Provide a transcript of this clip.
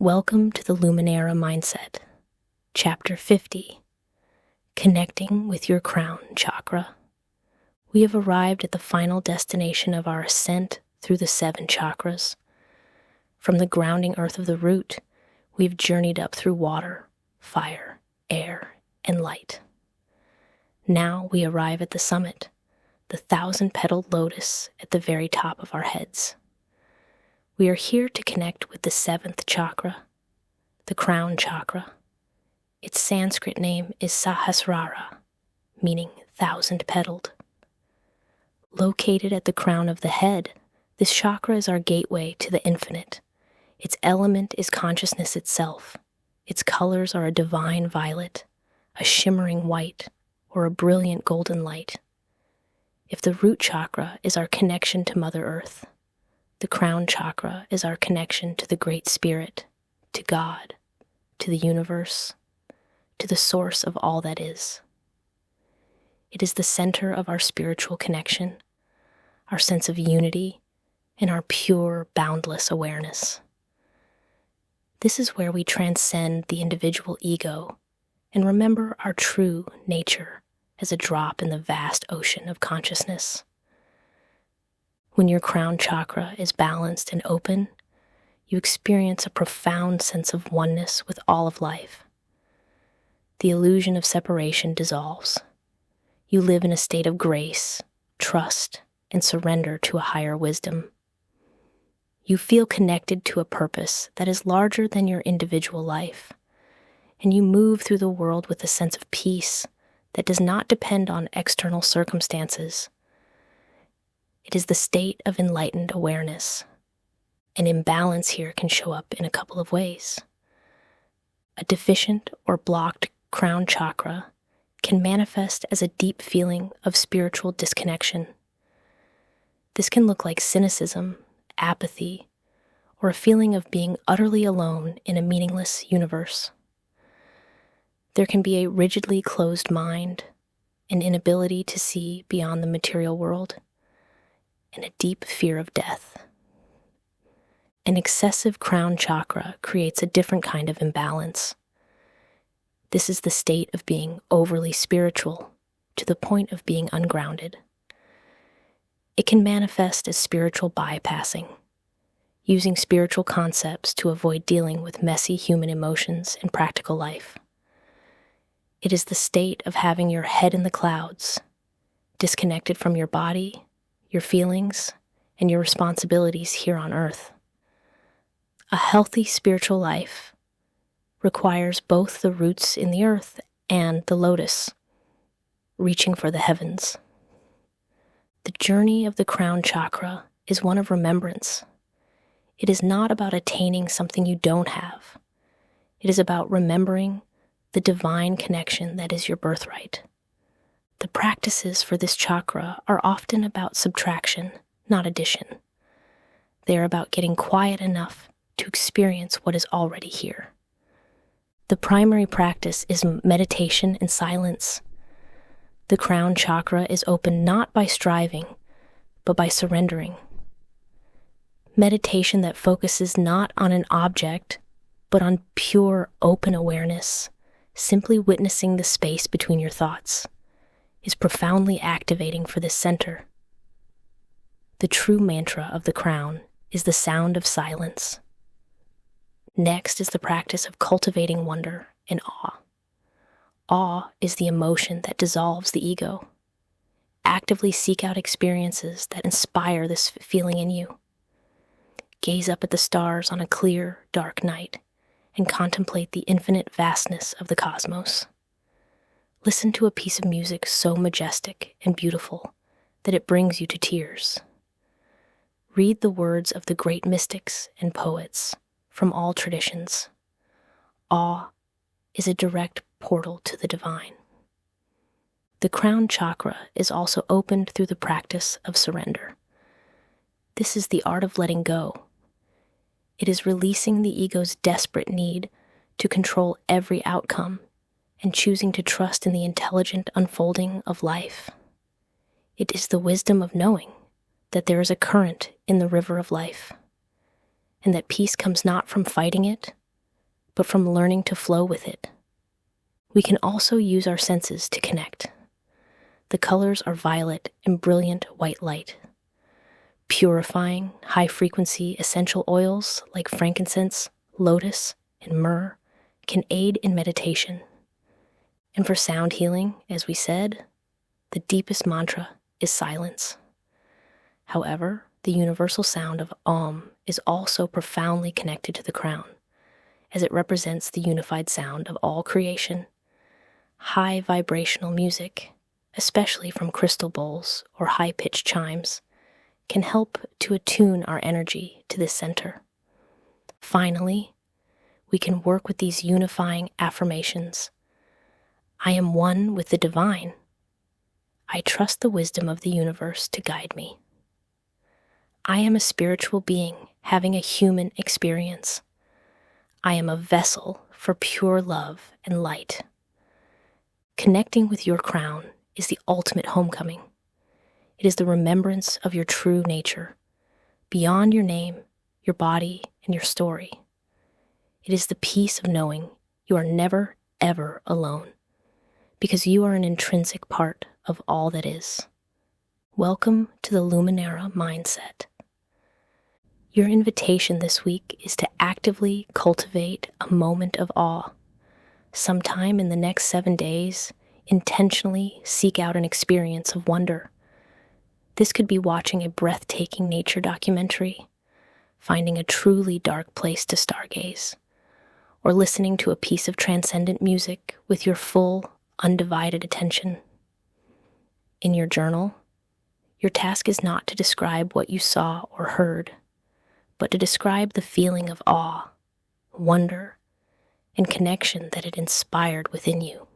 Welcome to the Luminara Mindset, Chapter 50, Connecting with your Crown Chakra. We have arrived at the final destination of our ascent through the 7 chakras. From the grounding earth of the root, we've journeyed up through water, fire, air, and light. Now we arrive at the summit, the thousand-petaled lotus at the very top of our heads. We are here to connect with the 7th chakra, the Crown Chakra. Its Sanskrit name is Sahasrara, meaning thousand-petaled. Located at the crown of the head, this chakra is our gateway to the infinite. Its element is consciousness itself. Its colors are a divine violet, a shimmering white, or a brilliant golden light. If the root chakra is our connection to Mother Earth, the Crown Chakra is our connection to the Great Spirit, to God, to the universe, to the source of all that is. It is the center of our spiritual connection, our sense of unity, and our pure, boundless awareness. This is where we transcend the individual ego and remember our true nature as a drop in the vast ocean of consciousness. When your crown chakra is balanced and open, you experience a profound sense of oneness with all of life. The illusion of separation dissolves. You live in a state of grace, trust, and surrender to a higher wisdom. You feel connected to a purpose that is larger than your individual life, and you move through the world with a sense of peace that does not depend on external circumstances. It is the state of enlightened awareness. An imbalance here can show up in a couple of ways. A deficient or blocked crown chakra can manifest as a deep feeling of spiritual disconnection. This can look like cynicism, apathy, or a feeling of being utterly alone in a meaningless universe. There can be a rigidly closed mind, an inability to see beyond the material world, and a deep fear of death. An excessive crown chakra creates a different kind of imbalance. This is the state of being overly spiritual to the point of being ungrounded. It can manifest as spiritual bypassing, using spiritual concepts to avoid dealing with messy human emotions in practical life. It is the state of having your head in the clouds, disconnected from your body, your feelings, and your responsibilities here on earth. A healthy spiritual life requires both the roots in the earth and the lotus, reaching for the heavens. The journey of the crown chakra is one of remembrance. It is not about attaining something you don't have. It is about remembering the divine connection that is your birthright. The practices for this chakra are often about subtraction, not addition. They are about getting quiet enough to experience what is already here. The primary practice is meditation and silence. The crown chakra is opened not by striving, but by surrendering. Meditation that focuses not on an object, but on pure open awareness, simply witnessing the space between your thoughts, is profoundly activating for this center. The true mantra of the crown is the sound of silence. Next is the practice of cultivating wonder and awe. Awe is the emotion that dissolves the ego. Actively seek out experiences that inspire this feeling in you. Gaze up at the stars on a clear, dark night and contemplate the infinite vastness of the cosmos. Listen to a piece of music so majestic and beautiful that it brings you to tears. Read the words of the great mystics and poets from all traditions. Awe is a direct portal to the divine. The crown chakra is also opened through the practice of surrender. This is the art of letting go. It is releasing the ego's desperate need to control every outcome and choosing to trust in the intelligent unfolding of life. It is the wisdom of knowing that there is a current in the river of life, and that peace comes not from fighting it, but from learning to flow with it. We can also use our senses to connect. The colors are violet and brilliant white light. Purifying, high-frequency essential oils like frankincense, lotus, and myrrh can aid in meditation. And for sound healing, as we said, the deepest mantra is silence. However, the universal sound of Om is also profoundly connected to the crown, as it represents the unified sound of all creation. High vibrational music, especially from crystal bowls or high-pitched chimes, can help to attune our energy to this center. Finally, we can work with these unifying affirmations. I am one with the divine. I trust the wisdom of the universe to guide me. I am a spiritual being having a human experience. I am a vessel for pure love and light. Connecting with your crown is the ultimate homecoming. It is the remembrance of your true nature, beyond your name, your body, and your story. It is the peace of knowing you are never, ever alone, because you are an intrinsic part of all that is. Welcome to the Luminara mindset. Your invitation this week is to actively cultivate a moment of awe. Sometime in the next 7 days, intentionally seek out an experience of wonder. This could be watching a breathtaking nature documentary, finding a truly dark place to stargaze, or listening to a piece of transcendent music with your full, undivided attention. In your journal, your task is not to describe what you saw or heard, but to describe the feeling of awe, wonder, and connection that it inspired within you.